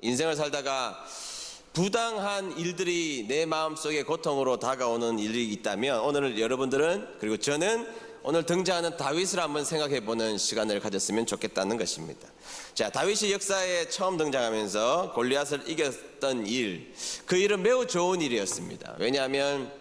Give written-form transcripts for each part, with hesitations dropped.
인생을 살다가 부당한 일들이 내 마음속에 고통으로 다가오는 일이 있다면 오늘 여러분들은, 그리고 저는 오늘 등장하는 다윗을 한번 생각해보는 시간을 가졌으면 좋겠다는 것입니다. 자, 다윗이 역사에 처음 등장하면서 골리앗을 이겼던 일, 그 일은 매우 좋은 일이었습니다. 왜냐하면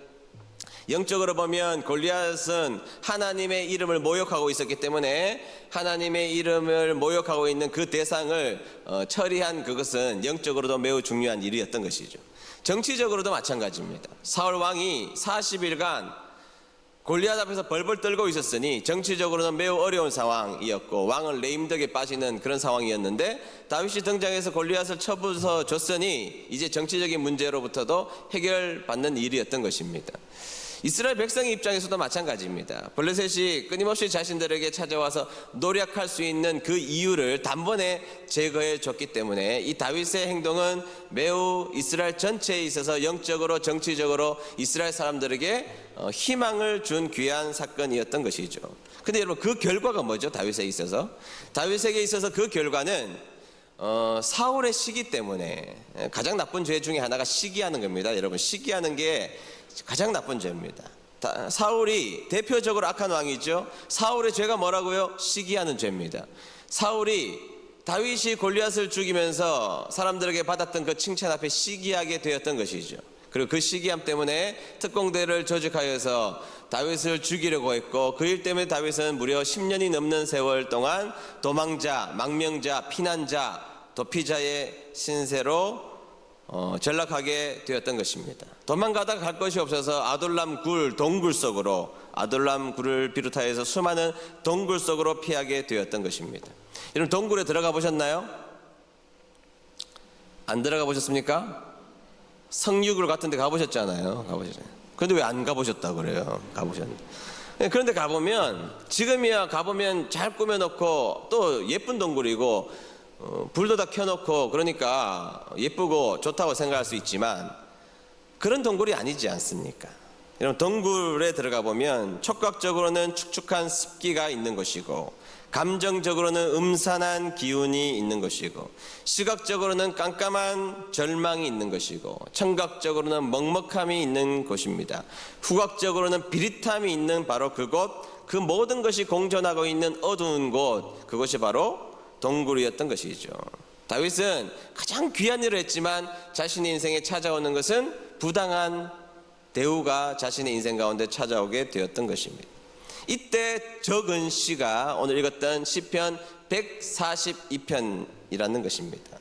영적으로 보면 골리앗은 하나님의 이름을 모욕하고 있었기 때문에 하나님의 이름을 모욕하고 있는 그 대상을 처리한 그것은 영적으로도 매우 중요한 일이었던 것이죠. 정치적으로도 마찬가지입니다. 사울 왕이 40일간 골리앗 앞에서 벌벌 떨고 있었으니 정치적으로는 매우 어려운 상황이었고 왕은 레임덕에 빠지는 그런 상황이었는데, 다윗이 등장해서 골리앗을 쳐부숴 줬으니 이제 정치적인 문제로부터도 해결받는 일이었던 것입니다. 이스라엘 백성의 입장에서도 마찬가지입니다. 블레셋이 끊임없이 자신들에게 찾아와서 노력할 수 있는 그 이유를 단번에 제거해 줬기 때문에 이 다윗의 행동은 매우 이스라엘 전체에 있어서 영적으로 정치적으로 이스라엘 사람들에게 희망을 준 귀한 사건이었던 것이죠. 근데 여러분, 그 결과가 뭐죠? 다윗에게 있어서 그 결과는 사울의 시기 때문에, 가장 나쁜 죄 중에 하나가 시기하는 겁니다. 여러분, 시기하는 게 가장 나쁜 죄입니다. 사울이 대표적으로 악한 왕이죠. 사울의 죄가 뭐라고요? 시기하는 죄입니다. 사울이 다윗이 골리앗을 죽이면서 사람들에게 받았던 그 칭찬 앞에 시기하게 되었던 것이죠. 그리고 그 시기함 때문에 특공대를 조직하여서 다윗을 죽이려고 했고, 그 일 때문에 다윗은 무려 10년이 넘는 세월 동안 도망자, 망명자, 피난자, 도피자의 신세로 전락하게 되었던 것입니다. 도망가다가 갈 것이 없어서 아둘람 굴, 동굴 속으로, 아둘람 굴을 비롯하여서 수많은 동굴 속으로 피하게 되었던 것입니다. 여러분, 동굴에 들어가 보셨나요? 안 들어가 보셨습니까? 성유굴 같은 데 가보셨잖아요. 그런데 왜 안 가보셨다고 그래요? 가보셨는데. 그런데 지금이야 가보면 잘 꾸며놓고 또 예쁜 동굴이고 불도 다 켜놓고 그러니까 예쁘고 좋다고 생각할 수 있지만 그런 동굴이 아니지 않습니까? 여러분, 동굴에 들어가 보면 촉각적으로는 축축한 습기가 있는 것이고, 감정적으로는 음산한 기운이 있는 것이고, 시각적으로는 깜깜한 절망이 있는 것이고, 청각적으로는 먹먹함이 있는 곳입니다. 후각적으로는 비릿함이 있는 바로 그곳, 그 모든 것이 공존하고 있는 어두운 곳, 그것이 바로 동굴이었던 것이죠. 다윗은 가장 귀한 일을 했지만 자신의 인생에 찾아오는 것은 부당한 대우가 자신의 인생 가운데 찾아오게 되었던 것입니다. 이때 적은 시가 오늘 읽었던 시편 142편이라는 것입니다.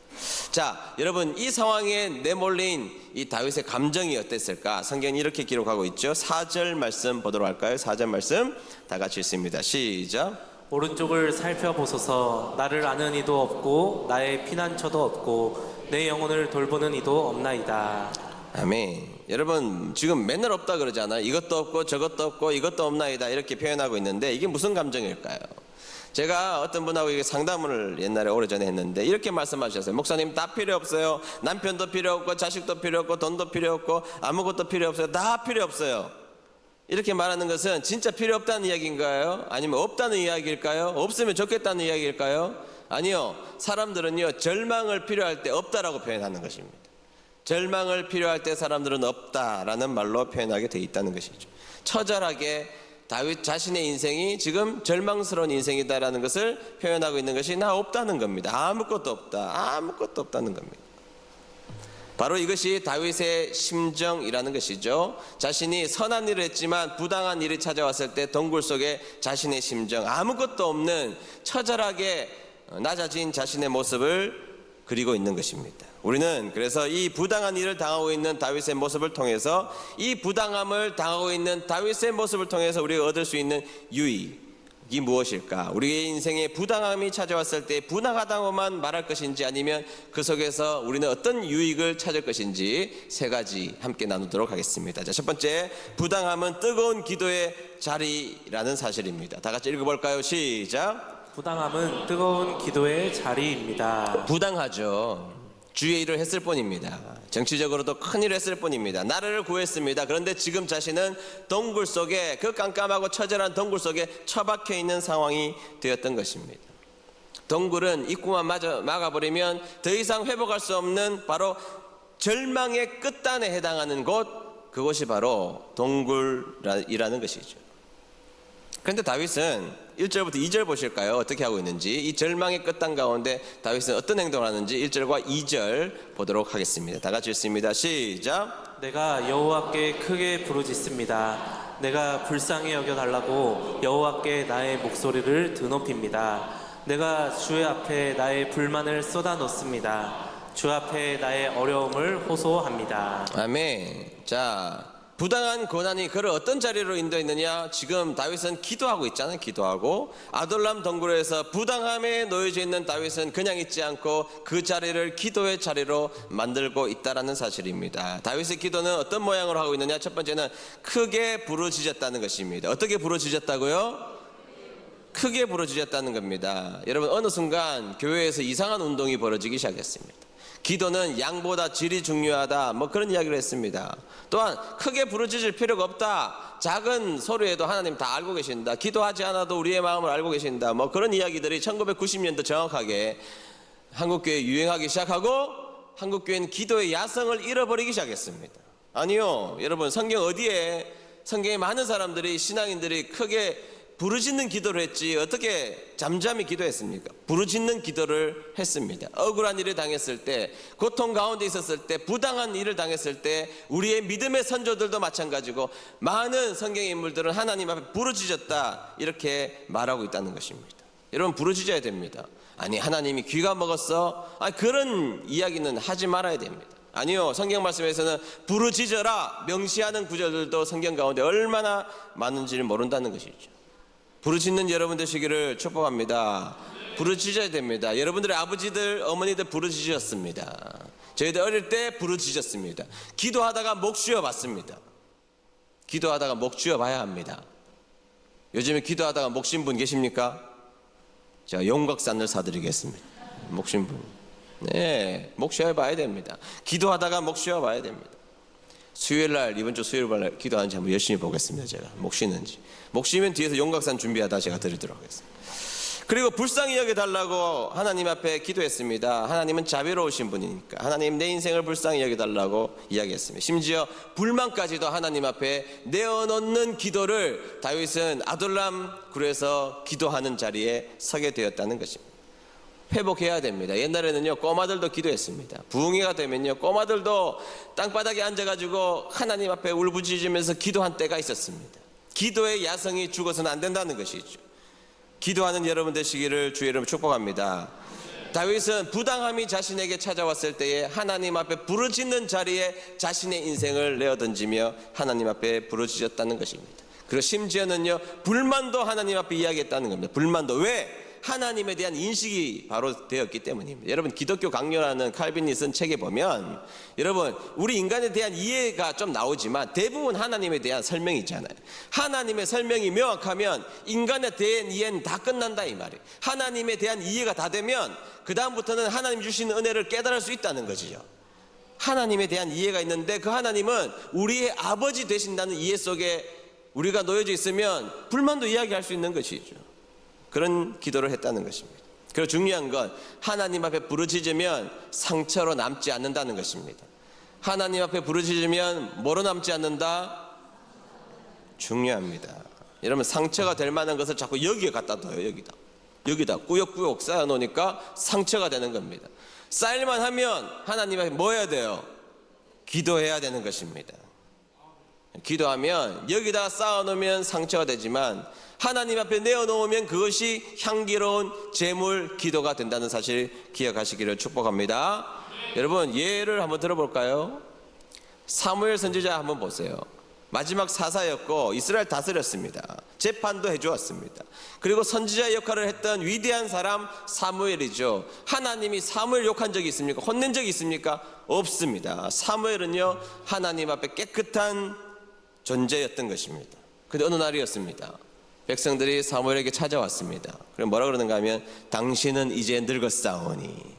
자, 여러분, 이 상황에 내몰린 이 다윗의 감정이 어땠을까? 성경이 이렇게 기록하고 있죠. 4절 말씀 보도록 할까요? 4절 말씀 다 같이 읽습니다. 시작. 오른쪽을 살펴보소서. 나를 아는 이도 없고 나의 피난처도 없고 내 영혼을 돌보는 이도 없나이다. 아멘. 여러분, 지금 맨날 없다 그러잖아요. 이것도 없고 저것도 없고 이것도 없나이다 이렇게 표현하고 있는데 이게 무슨 감정일까요? 제가 어떤 분하고 상담을 옛날에 오래전에 했는데 이렇게 말씀하셨어요. 목사님, 다 필요 없어요. 남편도 필요 없고 자식도 필요 없고 돈도 필요 없고 아무것도 필요 없어요. 다 필요 없어요. 이렇게 말하는 것은 진짜 필요 없다는 이야기인가요? 아니면 없다는 이야기일까요? 없으면 좋겠다는 이야기일까요? 아니요. 사람들은요, 절망을 필요할 때 없다라고 표현하는 것입니다. 절망을 필요할 때 사람들은 없다라는 말로 표현하게 돼 있다는 것이죠. 처절하게 다윗 자신의 인생이 지금 절망스러운 인생이다라는 것을 표현하고 있는 것이 나 없다는 겁니다. 아무것도 없다는 겁니다. 바로 이것이 다윗의 심정이라는 것이죠. 자신이 선한 일을 했지만 부당한 일이 찾아왔을 때 동굴 속에 자신의 심정, 아무것도 없는 처절하게 낮아진 자신의 모습을 그리고 있는 것입니다. 우리는 그래서 이 부당한 일을 당하고 있는 다윗의 모습을 통해서, 이 부당함을 당하고 있는 다윗의 모습을 통해서 우리가 얻을 수 있는 유익이 무엇일까? 우리의 인생에 부당함이 찾아왔을 때 부당하다고만 말할 것인지, 아니면 그 속에서 우리는 어떤 유익을 찾을 것인지 세 가지 함께 나누도록 하겠습니다. 자, 첫 번째, 부당함은 뜨거운 기도의 자리라는 사실입니다. 다 같이 읽어볼까요? 시작. 부당함은 뜨거운 기도의 자리입니다. 부당하죠. 주의 일을 했을 뿐입니다. 정치적으로도 큰 일을 했을 뿐입니다. 나라를 구했습니다. 그런데 지금 자신은 동굴 속에, 그 깜깜하고 처절한 동굴 속에 처박혀 있는 상황이 되었던 것입니다. 동굴은 입구만 막아버리면 더 이상 회복할 수 없는 바로 절망의 끝단에 해당하는 곳, 그것이 바로 동굴이라는 것이죠. 그런데 다윗은 1절부터 2절 보실까요? 어떻게 하고 있는지. 이 절망의 끝단 가운데 다윗은 어떤 행동을 하는지 1절과 2절 보도록 하겠습니다. 다 같이 읽습니다. 시작. 내가 여호와께 크게 부르짖습니다. 내가 불쌍히 여겨달라고 여호와께 나의 목소리를 드높입니다. 내가 주의 앞에 나의 불만을 쏟아놓습니다. 주 앞에 나의 어려움을 호소합니다. 아멘. 자, 부당한 고난이 그를 어떤 자리로 인도했느냐? 지금 다윗은 기도하고 있잖아요. 기도하고 아둘람 동굴에서 부당함에 놓여져 있는 다윗은 그냥 있지 않고 그 자리를 기도의 자리로 만들고 있다라는 사실입니다. 다윗의 기도는 어떤 모양으로 하고 있느냐? 첫 번째는 크게 부르짖었다는 것입니다. 어떻게 부르짖었다고요? 크게 부르짖었다는 겁니다. 여러분, 어느 순간 교회에서 이상한 운동이 벌어지기 시작했습니다. 기도는 양보다 질이 중요하다, 뭐 그런 이야기를 했습니다. 또한 크게 부르짖을 필요가 없다, 작은 소리에도 하나님 다 알고 계신다, 기도하지 않아도 우리의 마음을 알고 계신다, 뭐 그런 이야기들이 1990년도 정확하게 한국교회에 유행하기 시작하고 한국교회는 기도의 야성을 잃어버리기 시작했습니다. 아니요, 여러분, 성경에 많은 사람들이, 신앙인들이 크게 부르짖는 기도를 했지 어떻게 잠잠히 기도했습니까? 부르짖는 기도를 했습니다. 억울한 일을 당했을 때, 고통 가운데 있었을 때, 부당한 일을 당했을 때 우리의 믿음의 선조들도 마찬가지고 많은 성경의 인물들은 하나님 앞에 부르짖었다, 이렇게 말하고 있다는 것입니다. 여러분, 부르짖어야 됩니다. 아니, 하나님이 귀가 먹었어? 그런 이야기는 하지 말아야 됩니다. 아니요, 성경 말씀에서는 부르짖어라 명시하는 구절들도 성경 가운데 얼마나 많은지를 모른다는 것이죠. 부르짖는 여러분 되시기를 축복합니다. 부르짖어야 됩니다. 여러분들의 아버지들, 어머니들 부르짖었습니다. 저희들 어릴 때 부르짖었습니다. 기도하다가 목 쉬어봤습니다. 기도하다가 목 쉬어봐야 합니다. 요즘에 기도하다가 목 쉰 분 계십니까? 제가 용각산을 사드리겠습니다. 목 쉰 분. 네, 목 쉬어봐야 됩니다. 기도하다가 목 쉬어봐야 됩니다. 수요일날, 이번 주 수요일날 기도하는지 한번 열심히 보겠습니다. 제가 목 쉬는지. 목 쉬면 뒤에서 용각산 준비하다 제가 드리도록 하겠습니다. 그리고 불쌍히 여겨달라고 하나님 앞에 기도했습니다. 하나님은 자비로우신 분이니까 하나님, 내 인생을 불쌍히 여겨달라고 이야기했습니다. 심지어 불만까지도 하나님 앞에 내어놓는 기도를 다윗은 아둘람 굴에서 기도하는 자리에 서게 되었다는 것입니다. 회복해야 됩니다. 옛날에는요, 꼬마들도 기도했습니다. 부흥회가 되면요, 꼬마들도 땅바닥에 앉아가지고 하나님 앞에 울부짖으면서 기도한 때가 있었습니다. 기도의 야성이 죽어서는 안 된다는 것이죠. 기도하는 여러분 되시기를 주의 이름으로 축복합니다. 다윗은 부당함이 자신에게 찾아왔을 때에 하나님 앞에 부르짖는 자리에 자신의 인생을 내어던지며 하나님 앞에 부르짖었다는 것입니다. 그리고 심지어는요, 불만도 하나님 앞에 이야기했다는 겁니다. 불만도. 왜? 하나님에 대한 인식이 바로 되었기 때문입니다. 여러분, 기독교 강요라는 칼빈이 쓴 책에 보면 여러분, 우리 인간에 대한 이해가 좀 나오지만 대부분 하나님에 대한 설명이 있잖아요. 하나님의 설명이 명확하면 인간에 대한 이해는 다 끝난다, 이 말이에요. 하나님에 대한 이해가 다 되면 그 다음부터는 하나님 주시는 은혜를 깨달을 수 있다는 것이죠. 하나님에 대한 이해가 있는데 그 하나님은 우리의 아버지 되신다는 이해 속에 우리가 놓여져 있으면 불만도 이야기할 수 있는 것이죠. 그런 기도를 했다는 것입니다. 그리고 중요한 건 하나님 앞에 부르짖으면 상처로 남지 않는다는 것입니다. 하나님 앞에 부르짖으면 뭐로 남지 않는다? 중요합니다. 여러분, 상처가 될 만한 것을 자꾸 여기에 갖다 둬요. 여기다 꾸역꾸역 쌓아놓으니까 상처가 되는 겁니다. 쌓일만 하면 하나님 앞에 뭐 해야 돼요? 기도해야 되는 것입니다. 기도하면 여기다 쌓아놓으면 상처가 되지만 하나님 앞에 내어놓으면 그것이 향기로운 제물 기도가 된다는 사실 기억하시기를 축복합니다. 여러분, 예를 한번 들어볼까요? 사무엘 선지자 한번 보세요. 마지막 사사였고 이스라엘 다스렸습니다. 재판도 해주었습니다. 그리고 선지자 역할을 했던 위대한 사람 사무엘이죠. 하나님이 사무엘 욕한 적이 있습니까? 혼낸 적이 있습니까? 없습니다. 사무엘은요, 하나님 앞에 깨끗한 존재였던 것입니다. 근데 어느 날이었습니다. 백성들이 사무엘에게 찾아왔습니다. 그럼 뭐라 그러는가 하면, 당신은 이제 늙었사오니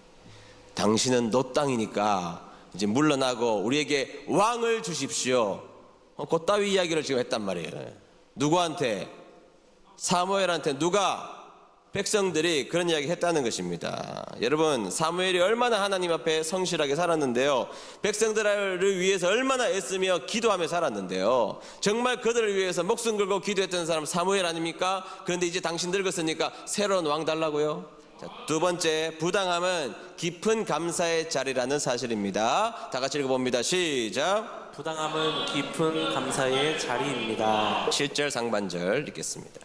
당신은 노땅이니까 이제 물러나고 우리에게 왕을 주십시오. 그따위 이야기를 지금 했단 말이에요. 누구한테? 사무엘한테. 누가? 백성들이 그런 이야기 했다는 것입니다. 여러분, 사무엘이 얼마나 하나님 앞에 성실하게 살았는데요. 백성들을 위해서 얼마나 애쓰며 기도하며 살았는데요. 정말 그들을 위해서 목숨 걸고 기도했던 사람 사무엘 아닙니까? 그런데 이제 당신 늙었으니까 새로운 왕 달라고요? 자, 두 번째, 부당함은 깊은 감사의 자리라는 사실입니다. 다 같이 읽어봅니다. 시작. 부당함은 깊은 감사의 자리입니다. 7절 상반절 읽겠습니다.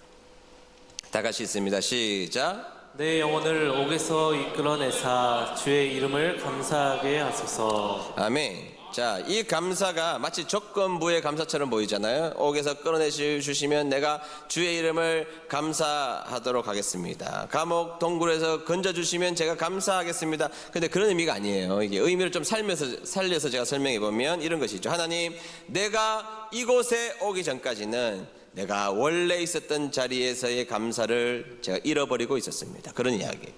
다 같이 읽습니다. 시작. 내 영혼을 옥에서 이끌어내사 주의 이름을 감사하게 하소서. 아멘. 자, 이 감사가 마치 조건부의 감사처럼 보이잖아요. 옥에서 끌어내주시면 내가 주의 이름을 감사하도록 하겠습니다. 감옥 동굴에서 건져주시면 제가 감사하겠습니다. 근데 그런 의미가 아니에요. 이게 의미를 좀 살려서 제가 설명해 보면 이런 것이죠. 하나님, 내가 이곳에 오기 전까지는 내가 원래 있었던 자리에서의 감사를 제가 잃어버리고 있었습니다. 그런 이야기예요.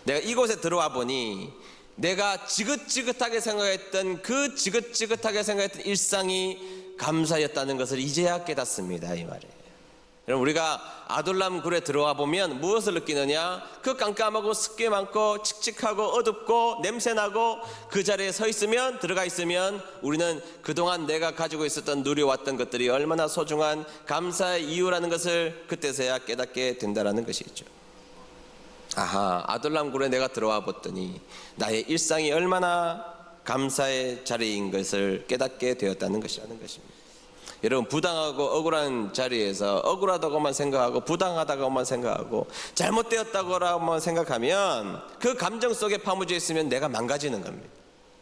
내가 이곳에 들어와 보니 내가 지긋지긋하게 생각했던 그 지긋지긋하게 생각했던 일상이 감사였다는 것을 이제야 깨닫습니다. 이 말이에요. 여러분, 우리가 아둘람 굴에 들어와 보면 무엇을 느끼느냐? 그 깜깜하고 습기 많고 칙칙하고 어둡고 냄새나고 그 자리에 서 있으면, 들어가 있으면 우리는 그동안 내가 가지고 있었던 누려왔던 것들이 얼마나 소중한 감사의 이유라는 것을 그때서야 깨닫게 된다는 것이죠. 아하, 아둘람 굴에 내가 들어와 봤더니 나의 일상이 얼마나 감사의 자리인 것을 깨닫게 되었다는 것이라는 것입니다. 여러분, 부당하고 억울한 자리에서 억울하다고만 생각하고 부당하다고만 생각하고 잘못되었다고만 생각하면 그 감정 속에 파묻혀 있으면 내가 망가지는 겁니다.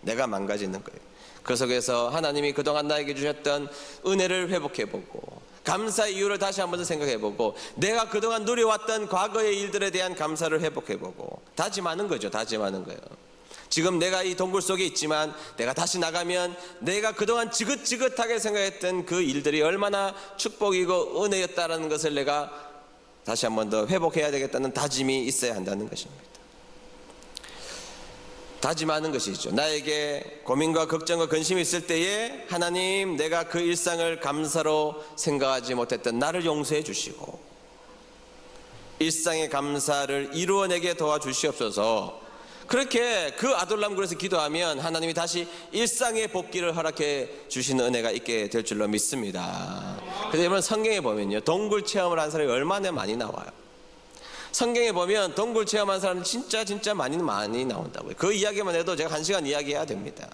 내가 망가지는 거예요. 그 속에서 하나님이 그동안 나에게 주셨던 은혜를 회복해보고 감사의 이유를 다시 한번 생각해보고 내가 그동안 누려왔던 과거의 일들에 대한 감사를 회복해보고 다짐하는 거죠. 다짐하는 거예요. 지금 내가 이 동굴 속에 있지만 내가 다시 나가면 내가 그동안 지긋지긋하게 생각했던 그 일들이 얼마나 축복이고 은혜였다라는 것을 내가 다시 한번 더 회복해야 되겠다는 다짐이 있어야 한다는 것입니다. 다짐하는 것이죠. 나에게 고민과 걱정과 근심이 있을 때에 하나님, 내가 그 일상을 감사로 생각하지 못했던 나를 용서해 주시고 일상의 감사를 이루어내게 도와주시옵소서. 그렇게 그 아둘람굴에서 기도하면 하나님이 다시 일상의 복귀를 허락해 주시는 은혜가 있게 될 줄로 믿습니다. 그래서 여러분, 성경에 보면요, 동굴 체험을 한 사람이 얼마나 많이 나와요. 성경에 보면 동굴 체험한 사람은 진짜 많이 나온다고요. 그 이야기만 해도 제가 1시간 이야기해야 됩니다.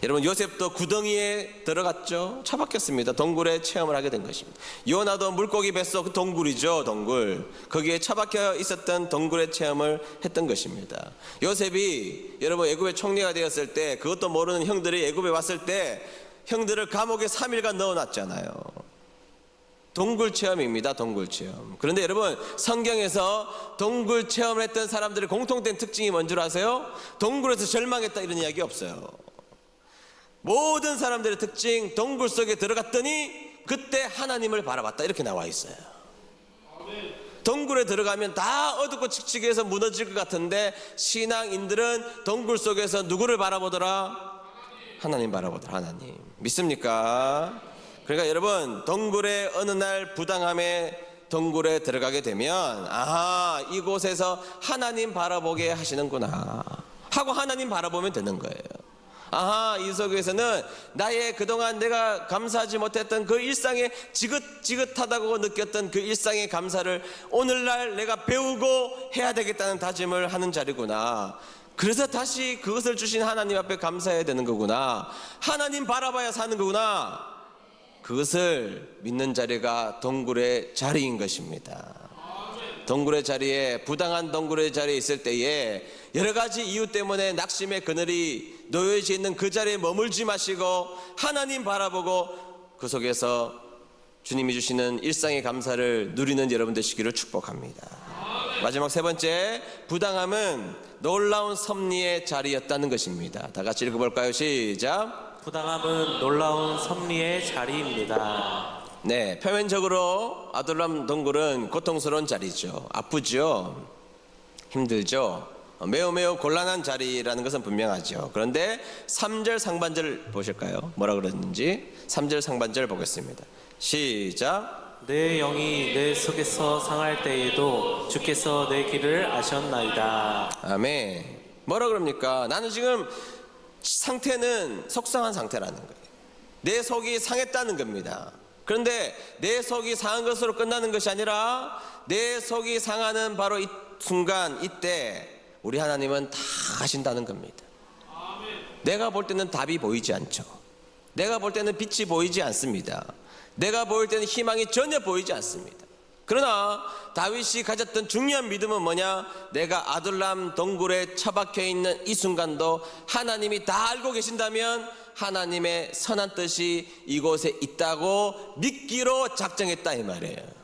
여러분, 요셉도 구덩이에 들어갔죠. 처박혔습니다. 동굴에 체험을 하게 된 것입니다. 요나도 물고기 뱃속 그 동굴이죠. 동굴. 거기에 처박혀 있었던 동굴의 체험을 했던 것입니다. 요셉이 여러분 애굽의 총리가 되었을 때 그것도 모르는 형들이 애굽에 왔을 때 형들을 감옥에 3일간 넣어놨잖아요. 동굴 체험입니다. 동굴 체험. 그런데 여러분, 성경에서 동굴 체험을 했던 사람들의 공통된 특징이 뭔 줄 아세요? 동굴에서 절망했다 이런 이야기 없어요. 모든 사람들의 특징, 동굴 속에 들어갔더니 그때 하나님을 바라봤다 이렇게 나와 있어요. 동굴에 들어가면 다 어둡고 칙칙해서 무너질 것 같은데 신앙인들은 동굴 속에서 누구를 바라보더라? 하나님 바라보더라. 하나님. 믿습니까? 그러니까 여러분, 동굴의 어느 날 부당함의 동굴에 들어가게 되면 아하, 이곳에서 하나님 바라보게 하시는구나 하고 하나님 바라보면 되는 거예요. 아하, 이 속에서는 나의 그동안 내가 감사하지 못했던 그 일상에 지긋지긋하다고 느꼈던 그 일상의 감사를 오늘날 내가 배우고 해야 되겠다는 다짐을 하는 자리구나. 그래서 다시 그것을 주신 하나님 앞에 감사해야 되는 거구나. 하나님 바라봐야 사는 거구나. 그것을 믿는 자리가 동굴의 자리인 것입니다. 동굴의 자리에, 부당한 동굴의 자리에 있을 때에 여러 가지 이유 때문에 낙심의 그늘이 놓여져 있는 그 자리에 머물지 마시고 하나님 바라보고 그 속에서 주님이 주시는 일상의 감사를 누리는 여러분 되시기를 축복합니다. 마지막 세 번째, 부당함은 놀라운 섭리의 자리였다는 것입니다. 다 같이 읽어볼까요? 시작. 부당함은 놀라운 섭리의 자리입니다. 네, 표면적으로 아둘람 동굴은 고통스러운 자리죠. 아프죠. 힘들죠. 매우 곤란한 자리라는 것은 분명하죠. 그런데 3절 상반절 보실까요? 뭐라 그랬는지 3절 상반절 보겠습니다. 시작. 내 영이 내 속에서 상할 때에도 주께서 내 길을 아셨나이다. 아멘. 뭐라 그럽니까? 나는 지금 상태는 속상한 상태라는 거예요. 내 속이 상했다는 겁니다. 그런데 내 속이 상한 것으로 끝나는 것이 아니라 내 속이 상하는 바로 이 순간, 이때 우리 하나님은 다 하신다는 겁니다. 내가 볼 때는 답이 보이지 않죠. 내가 볼 때는 빛이 보이지 않습니다. 내가 볼 때는 희망이 전혀 보이지 않습니다. 그러나 다윗이 가졌던 중요한 믿음은 뭐냐? 내가 아둘람 동굴에 처박혀 있는 이 순간도 하나님이 다 알고 계신다면 하나님의 선한 뜻이 이곳에 있다고 믿기로 작정했다, 이 말이에요.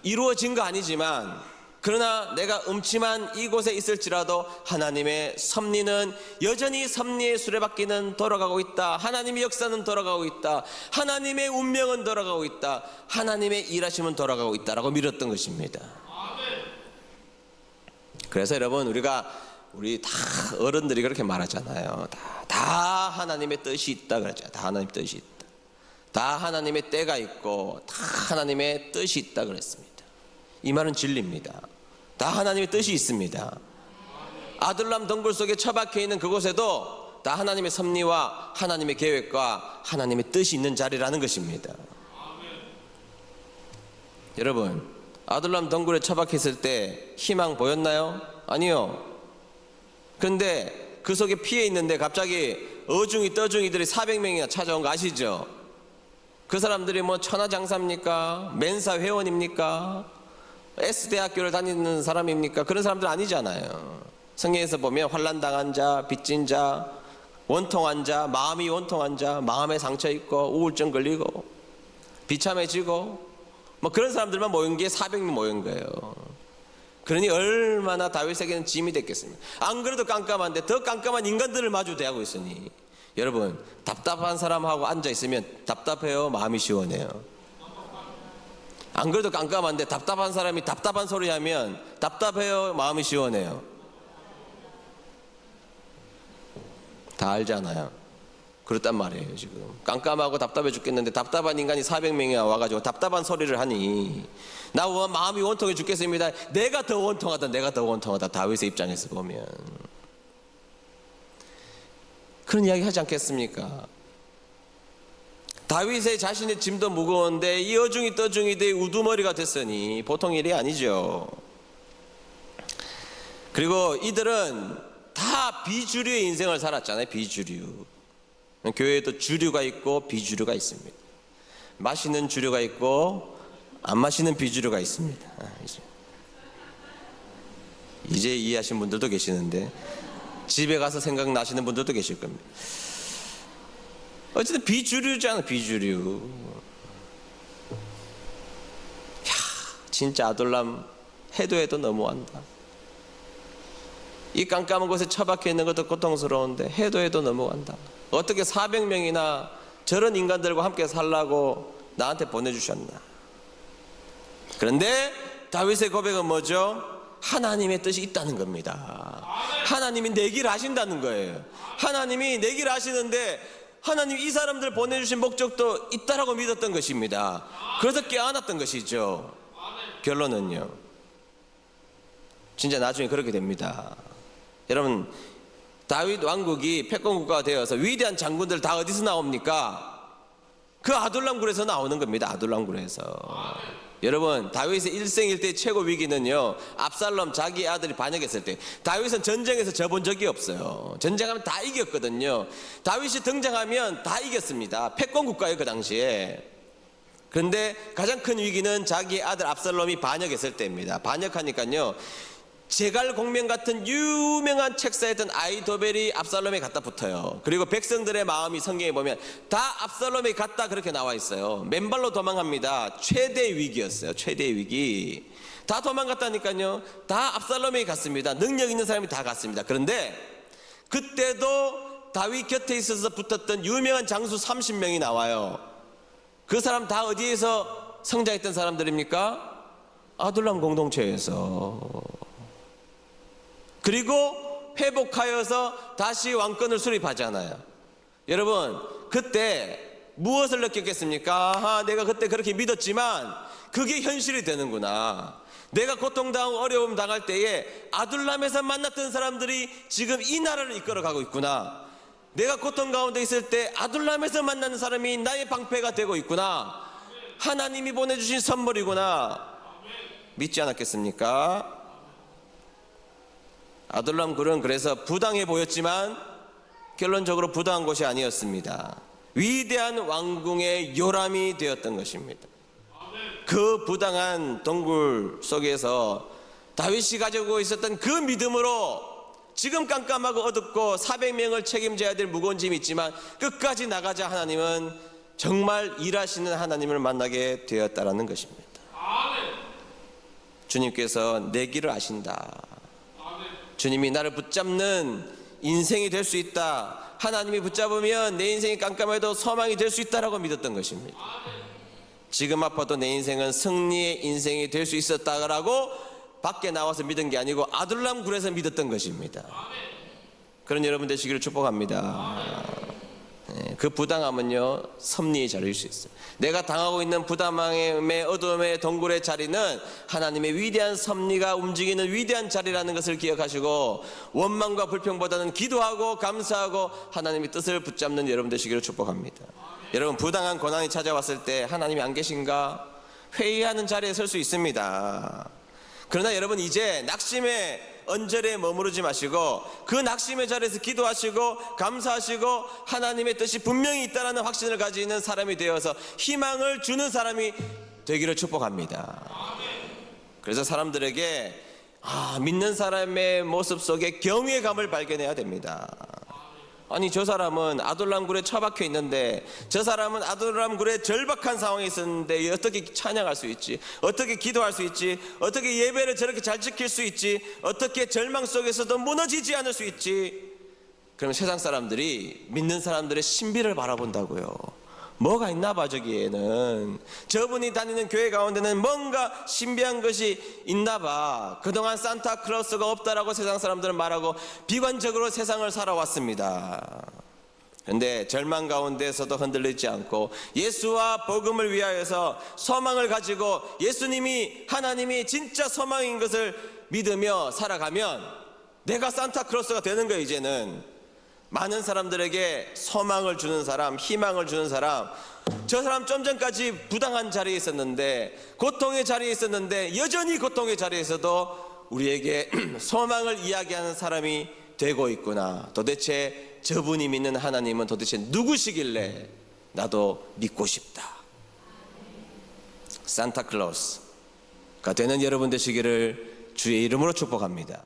이루어진 거 아니지만, 그러나 내가 음침한 이곳에 있을지라도 하나님의 섭리는 여전히 섭리의 수레바퀴는 돌아가고 있다. 하나님의 역사는 돌아가고 있다. 하나님의 운명은 돌아가고 있다. 하나님의 일하심은 돌아가고 있다라고 믿었던 것입니다. 그래서 여러분, 우리 다 어른들이 그렇게 말하잖아요. 다 하나님의 뜻이 있다 그러죠. 다 하나님의 뜻이 있다. 다 하나님의 때가 있고 다 하나님의 뜻이 있다 그랬습니다. 이 말은 진리입니다. 다 하나님의 뜻이 있습니다. 아둘람 동굴 속에 처박혀 있는 그곳에도 다 하나님의 섭리와 하나님의 계획과 하나님의 뜻이 있는 자리라는 것입니다. 여러분, 아둘람 동굴에 처박혀 있을 때 희망 보였나요? 아니요. 그런데 그 속에 피해 있는데 갑자기 어중이 떠중이들이 400명이나 찾아온 거 아시죠? 그 사람들이 뭐 천하장사입니까? 멘사 회원입니까? S대학교를 다니는 사람입니까? 그런 사람들 아니잖아요. 성경에서 보면 환난당한 자, 빚진 자, 원통한 자, 마음이 원통한 자, 마음에 상처 있고 우울증 걸리고 비참해지고 뭐 그런 사람들만 모인 게 400명 모인 거예요. 그러니 얼마나 다윗에게는 짐이 됐겠습니까? 안 그래도 깜깜한데 더 깜깜한 인간들을 마주 대하고 있으니, 여러분, 답답한 사람하고 앉아 있으면 답답해요, 마음이 시원해요? 안 그래도 깜깜한데 답답한 사람이 답답한 소리 하면 답답해요, 마음이 시원해요? 다 알잖아요. 그렇단 말이에요. 지금 깜깜하고 답답해 죽겠는데 답답한 인간이 400명이 와가지고 답답한 소리를 하니 나 마음이 원통해 죽겠습니다. 내가 더 원통하다. 다윗의 입장에서 보면 그런 이야기 하지 않겠습니까? 다윗의 자신의 짐도 무거운데 이 어중이 떠중이들이 우두머리가 됐으니 보통 일이 아니죠. 그리고 이들은 다 비주류의 인생을 살았잖아요. 비주류. 교회에도 주류가 있고 비주류가 있습니다. 마시는 주류가 있고 안 마시는 비주류가 있습니다. 이제 이해하신 분들도 계시는데 집에 가서 생각나시는 분들도 계실 겁니다. 어쨌든 비주류잖아, 비주류. 진짜 아둘람 해도 너무한다. 이 깜깜한 곳에 처박혀 있는 것도 고통스러운데 해도 넘어간다. 어떻게 400명이나 저런 인간들과 함께 살라고 나한테 보내주셨나? 그런데 다윗의 고백은 뭐죠? 하나님의 뜻이 있다는 겁니다. 하나님이 내 길 아신다는 거예요. 하나님이 내 길 아시는데 하나님이 이 사람들을 보내주신 목적도 있다라고 믿었던 것입니다. 그래서 깨어났던 것이죠. 결론은요, 진짜 나중에 그렇게 됩니다. 여러분, 다윗 왕국이 패권국가가 되어서 위대한 장군들 다 어디서 나옵니까? 그 아둘람굴에서 나오는 겁니다. 아둘람굴에서. 여러분, 다윗의 일생일대 최고 위기는요, 압살롬 자기 아들이 반역했을 때. 다윗은 전쟁에서 져본 적이 없어요. 전쟁하면 다 이겼거든요. 다윗이 등장하면 다 이겼습니다. 패권국가예요, 그 당시에. 그런데 가장 큰 위기는 자기 아들 압살롬이 반역했을 때입니다. 반역하니까요, 제갈공명 같은 유명한 책사였던 아이도벨이 압살롬에 갖다 붙어요. 그리고 백성들의 마음이 성경에 보면 다 압살롬에 갔다 그렇게 나와 있어요. 맨발로 도망합니다. 최대의 위기였어요. 최대의 위기. 다 도망갔다니까요. 다 압살롬에 갔습니다. 능력 있는 사람이 다 갔습니다. 그런데 그때도 다윗 곁에 있어서 붙었던 유명한 장수 30명이 나와요. 그 사람 다 어디에서 성장했던 사람들입니까? 아둘람 공동체에서. 그리고 회복하여서 다시 왕권을 수립하잖아요. 여러분, 그때 무엇을 느꼈겠습니까? 내가 그때 그렇게 믿었지만 그게 현실이 되는구나. 내가 고통당하고 어려움 당할 때에 아둘람에서 만났던 사람들이 지금 이 나라를 이끌어가고 있구나. 내가 고통 가운데 있을 때 아둘람에서 만나는 사람이 나의 방패가 되고 있구나. 하나님이 보내주신 선물이구나. 믿지 않았겠습니까? 아둘람 굴은 그래서 부당해 보였지만 결론적으로 부당한 것이 아니었습니다. 위대한 왕궁의 요람이 되었던 것입니다. 그 부당한 동굴 속에서 다윗이 가지고 있었던 그 믿음으로 지금 깜깜하고 어둡고 400명을 책임져야 될 무거운 짐이 있지만 끝까지 나가자 하나님은 정말 일하시는 하나님을 만나게 되었다라는 것입니다. 주님께서 내 길을 아신다. 주님이 나를 붙잡는 인생이 될 수 있다. 하나님이 붙잡으면 내 인생이 깜깜해도 소망이 될 수 있다라고 믿었던 것입니다. 지금 아파도 내 인생은 승리의 인생이 될 수 있었다라고 밖에 나와서 믿은 게 아니고 아둘람 굴에서 믿었던 것입니다. 그런 여러분 되시기를 축복합니다. 그 부당함은요 섭리의 자리일 수 있어요. 내가 당하고 있는 부당함의 어둠의 동굴의 자리는 하나님의 위대한 섭리가 움직이는 위대한 자리라는 것을 기억하시고 원망과 불평보다는 기도하고 감사하고 하나님의 뜻을 붙잡는 여러분 되시기를 축복합니다. 여러분 부당한 고난이 찾아왔을 때 하나님이 안 계신가 회의하는 자리에 설 수 있습니다. 그러나 여러분 이제 낙심의 언저리에 머무르지 마시고 그 낙심의 자리에서 기도하시고 감사하시고 하나님의 뜻이 분명히 있다는 확신을 가지는 사람이 되어서 희망을 주는 사람이 되기를 축복합니다. 그래서 사람들에게 믿는 사람의 모습 속에 경외의 감을 발견해야 됩니다. 아니 저 사람은 아둘람 굴에 처박혀 있는데 저 사람은 아둘람 굴에 절박한 상황에 있었는데 어떻게 찬양할 수 있지? 어떻게 기도할 수 있지? 어떻게 예배를 저렇게 잘 지킬 수 있지? 어떻게 절망 속에서도 무너지지 않을 수 있지? 그러면 세상 사람들이 믿는 사람들의 신비를 바라본다고요. 뭐가 있나 봐 저기에는. 저분이 다니는 교회 가운데는 뭔가 신비한 것이 있나 봐. 그동안 산타클로스가 없다라고 세상 사람들은 말하고 비관적으로 세상을 살아왔습니다. 그런데 절망 가운데서도 흔들리지 않고 예수와 복음을 위하여서 소망을 가지고 예수님이 하나님이 진짜 소망인 것을 믿으며 살아가면 내가 산타클로스가 되는 거예요. 이제는 많은 사람들에게 소망을 주는 사람, 희망을 주는 사람. 저 사람 좀 전까지 부당한 자리에 있었는데 고통의 자리에 있었는데 여전히 고통의 자리에서도 우리에게 소망을 이야기하는 사람이 되고 있구나. 도대체 저분이 믿는 하나님은 도대체 누구시길래 나도 믿고 싶다. 산타클로스가 되는 여러분 되시기를 주의 이름으로 축복합니다.